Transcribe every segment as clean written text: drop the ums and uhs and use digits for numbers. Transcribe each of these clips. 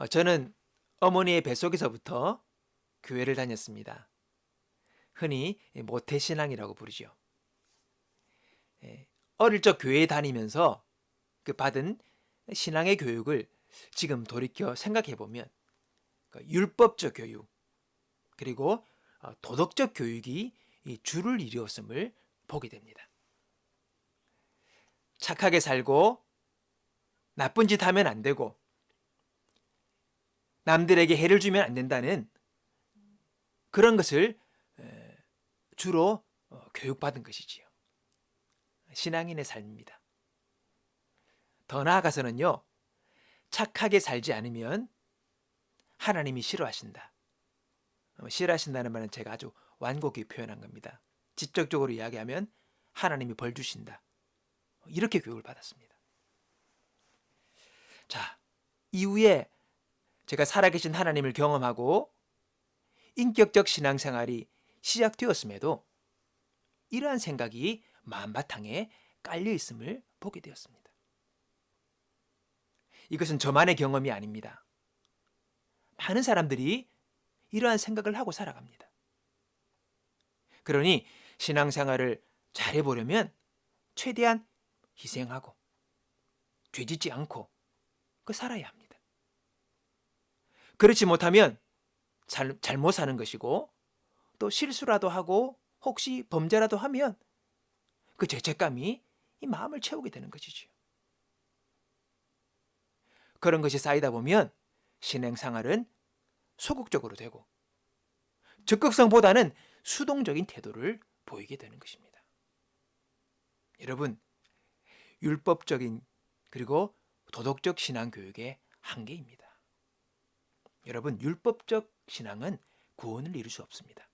저는 어머니의 뱃속에서부터 교회를 다녔습니다. 흔히 모태신앙이라고 부르죠. 예, 어릴 적 교회에 다니면서 그 받은 신앙의 교육을 지금 돌이켜 생각해 보면 율법적 교육 그리고 도덕적 교육이 이 주를 이루었음을 보게 됩니다. 착하게 살고 나쁜 짓 하면 안 되고 남들에게 해를 주면 안 된다는 그런 것을 주로 교육받은 것이지요. 신앙인의 삶입니다. 더 나아가서는요, 착하게 살지 않으면 하나님이 싫어하신다. 싫어하신다는 말은 제가 아주 완곡히 표현한 겁니다. 직접적으로 이야기하면 하나님이 벌 주신다. 이렇게 교육을 받았습니다. 자, 이후에 제가 살아계신 하나님을 경험하고 인격적 신앙생활이 시작되었음에도 이러한 생각이 마음바탕에 깔려 있음을 보게 되었습니다. 이것은 저만의 경험이 아닙니다. 많은 사람들이 이러한 생각을 하고 살아갑니다. 그러니 신앙생활을 잘해보려면 최대한 희생하고 죄짓지 않고 살아야 합니다. 그렇지 못하면 잘못 사는 것이고 또 실수라도 하고 혹시 범죄라도 하면 그 죄책감이 이 마음을 채우게 되는 것이지요. 그런 것이 쌓이다 보면 신앙생활은 소극적으로 되고 적극성보다는 수동적인 태도를 보이게 되는 것입니다. 여러분, 율법적인 그리고 도덕적 신앙교육의 한계입니다. 여러분, 율법적 신앙은 구원을 이룰 수 없습니다.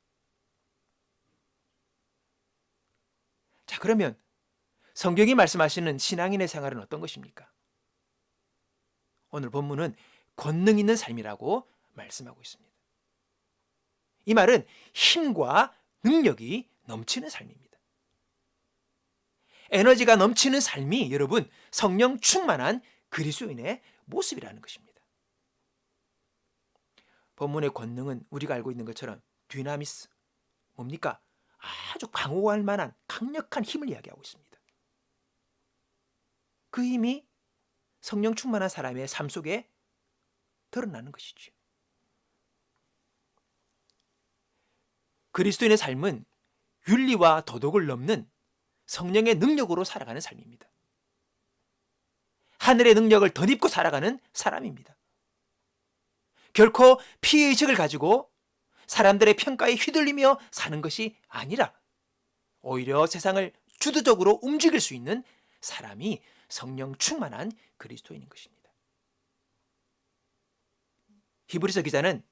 자, 그러면 성경이 말씀하시는 신앙인의 생활은 어떤 것입니까? 오늘 본문은 권능 있는 삶이라고 말씀하고 있습니다. 이 말은 힘과 능력이 넘치는 삶입니다. 에너지가 넘치는 삶이 여러분 성령 충만한 그리스도인의 모습이라는 것입니다. 본문의 권능은 우리가 알고 있는 것처럼 dynamis, 뭡니까? 아주 강호할 만한 강력한 힘을 이야기하고 있습니다. 그 힘이 성령 충만한 사람의 삶 속에 드러나는 것이죠. 그리스도인의 삶은 윤리와 도덕을 넘는 성령의 능력으로 살아가는 삶입니다. 하늘의 능력을 덧입고 살아가는 사람입니다. 결코 피해의식을 가지고 사람들의 평가에 휘둘리며 사는 것이 아니라 오히려 세상을 주도적으로 움직일 수 있는 사람이 성령 충만한 그리스도인인 것입니다. 히브리서 기자는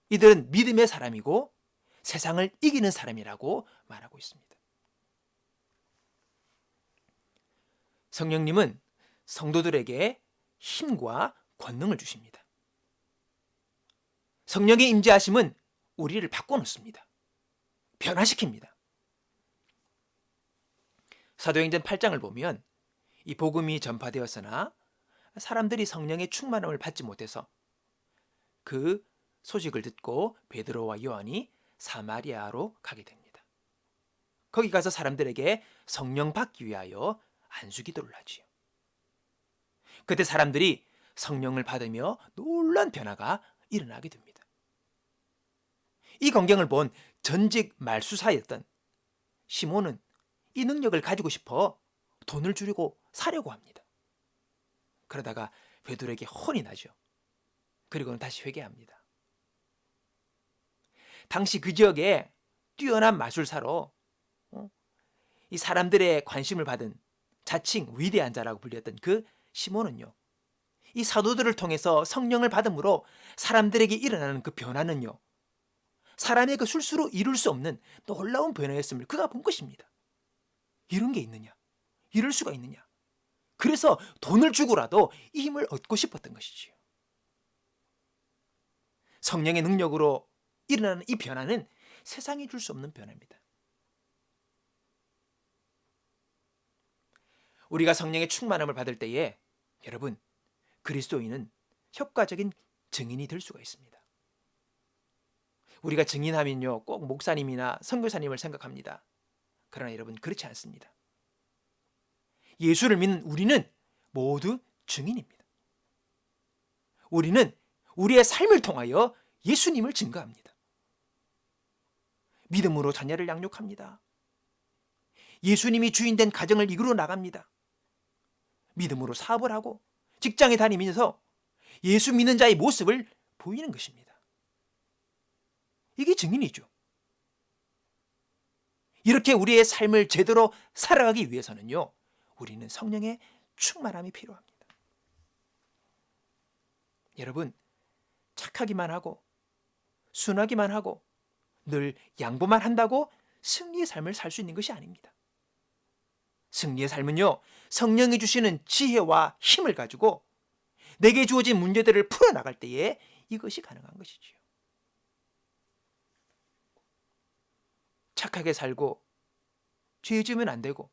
이들은 믿음의 사람이고 세상을 이기는 사람이라고 말하고 있습니다. 성령님은 성도들에게 힘과 권능을 주십니다. 성령의 임재하심은 우리를 바꿔놓습니다. 변화시킵니다. 사도행전 8장을 보면 이 복음이 전파되었으나 사람들이 성령의 충만함을 받지 못해서 그 소식을 듣고 베드로와 요한이 사마리아로 가게 됩니다. 거기 가서 사람들에게 성령 받기 위하여 안수기도를 하지요. 그때 사람들이 성령을 받으며 놀라운 변화가 일어나게 됩니다. 이 광경을 본 전직 말수사였던 시몬은 이 능력을 가지고 싶어 돈을 주려고 사려고 합니다. 그러다가 베드로에게 혼이 나죠. 그리고는 다시 회개합니다. 당시 그 지역에 뛰어난 마술사로 이 사람들의 관심을 받은 자칭 위대한 자라고 불렸던 그 시몬은요, 이 사도들을 통해서 성령을 받음으로 사람들에게 일어나는 그 변화는요, 사람의 그 술수로 이룰 수 없는 놀라운 변화였음을 그가 본 것입니다. 이런 게 있느냐? 이럴 수가 있느냐? 그래서 돈을 주고라도 이 힘을 얻고 싶었던 것이지요. 성령의 능력으로 일어나는 이 변화는 세상이 줄 수 없는 변화입니다. 우리가 성령의 충만함을 받을 때에 여러분, 그리스도인은 효과적인 증인이 될 수가 있습니다. 우리가 증인하면요, 꼭 목사님이나 선교사님을 생각합니다. 그러나 여러분, 그렇지 않습니다. 예수를 믿는 우리는 모두 증인입니다. 우리는 우리의 삶을 통하여 예수님을 증거합니다. 믿음으로 자녀를 양육합니다. 예수님이 주인된 가정을 이끌어 나갑니다. 믿음으로 사업을 하고 직장에 다니면서 예수 믿는 자의 모습을 보이는 것입니다. 이게 증인이죠. 이렇게 우리의 삶을 제대로 살아가기 위해서는요, 우리는 성령의 충만함이 필요합니다. 여러분, 착하기만 하고 순하기만 하고 늘 양보만 한다고 승리의 삶을 살 수 있는 것이 아닙니다. 승리의 삶은요, 성령이 주시는 지혜와 힘을 가지고 내게 주어진 문제들을 풀어나갈 때에 이것이 가능한 것이지요. 착하게 살고 죄 지으면 안 되고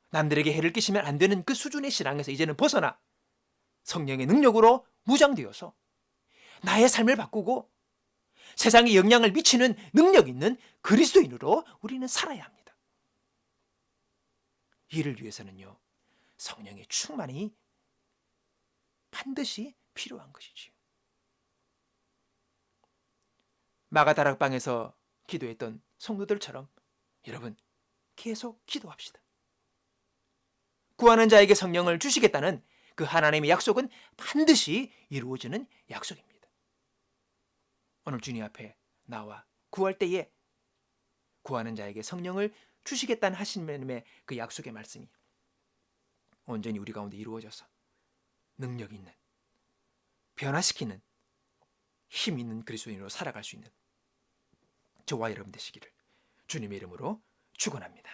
남들에게 해를 끼치면 안 되는 그 수준의 신앙에서 이제는 벗어나 성령의 능력으로 무장되어서 나의 삶을 바꾸고 세상에 영향을 미치는 능력 있는 그리스도인으로 우리는 살아야 합니다. 이를 위해서는요, 성령의 충만이 반드시 필요한 것이지요. 마가다락방에서 기도했던 성도들처럼 여러분, 계속 기도합시다. 구하는 자에게 성령을 주시겠다는 그 하나님의 약속은 반드시 이루어지는 약속입니다. 오늘 주님 앞에 나와 구할 때에 구하는 자에게 성령을 주시겠다는 하시님의 그 약속의 말씀이 온전히 우리 가운데 이루어져서 능력 있는, 변화시키는, 힘 있는 그리스도인으로 살아갈 수 있는 저와 여러분 되시기를 주님의 이름으로 축원합니다.